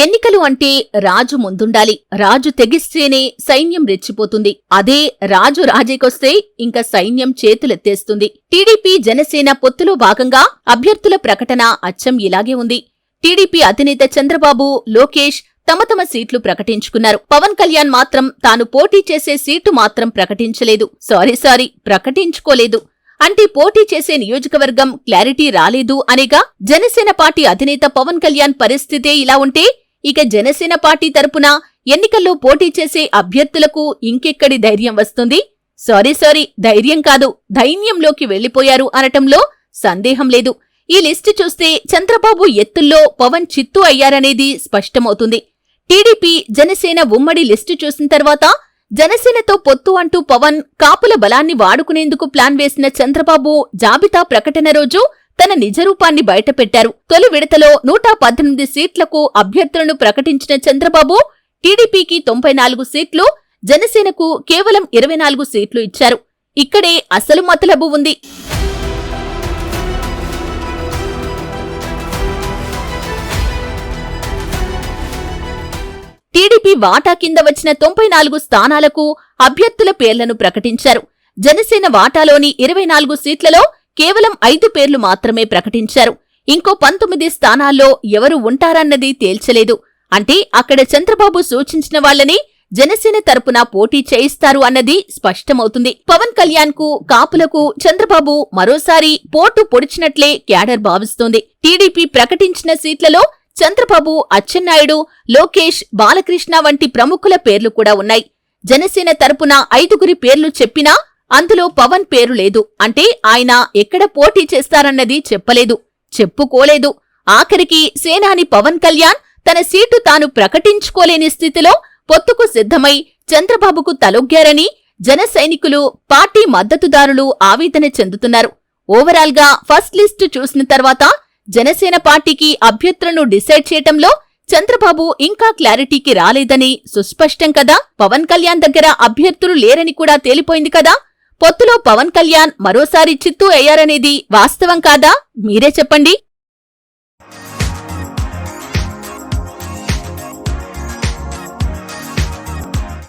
ఎన్నికలు అంటే రాజు ముందుండాలి. రాజు తెగిస్తేనే సైన్యం రెచ్చిపోతుంది. అదే రాజు రాజీకొస్తే ఇంక సైన్యం చేతులెత్తేస్తుంది. టీడీపీ జనసేన పొత్తులో భాగంగా అభ్యర్థుల ప్రకటన అచ్చం ఇలాగే ఉంది. టీడీపీ అధినేత చంద్రబాబు, లోకేష్ తమ తమ సీట్లు ప్రకటించుకున్నారు. పవన్ కళ్యాణ్ మాత్రం తాను పోటీ చేసే సీటు మాత్రం ప్రకటించలేదు. ప్రకటించుకోలేదు. అంటే పోటీ చేసే నియోజకవర్గం క్లారిటీ రాలేదు అనేగా. జనసేన పార్టీ అధినేత పవన్ కళ్యాణ్ పరిస్థితే ఇలా ఉంటే ఇక జనసేన పార్టీ తరపున ఎన్నికల్లో పోటీ చేసే అభ్యర్థులకు ఇంకెక్కడి ధైర్యం వస్తుంది? ధైర్యం కాదు, దైన్యంలోకి వెళ్లిపోయారు అనటంలో సందేహం లేదు. ఈ లిస్టు చూస్తే చంద్రబాబు ఎత్తుల్లో పవన్ చిత్తు అయ్యారనేది స్పష్టమవుతుంది. టీడీపీ జనసేన ఉమ్మడి లిస్టు చూసిన తర్వాత జనసేనతో పొత్తు అంటూ పవన్ కాపుల బలాన్ని వాడుకునేందుకు ప్లాన్ వేసిన చంద్రబాబు జాబితా ప్రకటన రోజు తన నిజరూపాన్ని బయటపెట్టారు. తొలి విడతలో 118 సీట్లకు అభ్యర్థులను ప్రకటించిన చంద్రబాబు టీడీపీకి 94 సీట్లు, జనసేనకు కేవలం 24 సీట్లు ఇచ్చారు. ఇక్కడే అసలు మతలబు ఉంది. టీడీపీ వాటా కింద వచ్చిన 94 స్థానాలకు అభ్యర్థుల పేర్లను ప్రకటించారు. జనసేన వాటాలోని 24 సీట్లలో కేవలం 5 పేర్లు మాత్రమే ప్రకటించారు. ఇంకో 19 స్థానాల్లో ఎవరు ఉంటారన్నది తేల్చలేదు. అంటే అక్కడ చంద్రబాబు సూచించిన వాళ్లని జనసేన తరపున పోటీ చేయిస్తారు అన్నది స్పష్టమవుతుంది. పవన్ కళ్యాణ్ కు, కాపులకు చంద్రబాబు మరోసారి పోటు పొడిచినట్లే క్యాడర్ భావిస్తోంది. టీడీపీ ప్రకటించిన సీట్లలో చంద్రబాబు, అచ్చెన్నాయుడు, లోకేష్, బాలకృష్ణ వంటి ప్రముఖుల పేర్లు కూడా ఉన్నాయి. జనసేన తరపున 5గురి పేర్లు చెప్పినా అందులో పవన్ పేరు లేదు. అంటే ఆయన ఎక్కడ పోటీ చేస్తారన్నది చెప్పుకోలేదు. ఆఖరికి సేనాని పవన్ కళ్యాణ్ తన సీటు తాను ప్రకటించుకోలేని స్థితిలో పొత్తుకు సిద్ధమై చంద్రబాబుకు తలొగ్గారని జన సైనికులు, పార్టీ మద్దతుదారులు ఆవేదన చెందుతున్నారు. ఓవరాల్ గా ఫస్ట్ లిస్టు చూసిన తర్వాత జనసేన పార్టీకి అభ్యర్థులను డిసైడ్ చేయటంలో చంద్రబాబు ఇంకా క్లారిటీకి రాలేదని సుస్పష్టం కదా. పవన్ కళ్యాణ్ దగ్గర అభ్యర్థులు లేరని కూడా తేలిపోయింది కదా. పొత్తులో పవన్ కళ్యాణ్ మరోసారి చిత్తు అయ్యారనేది వాస్తవం కాదా? మీరే చెప్పండి.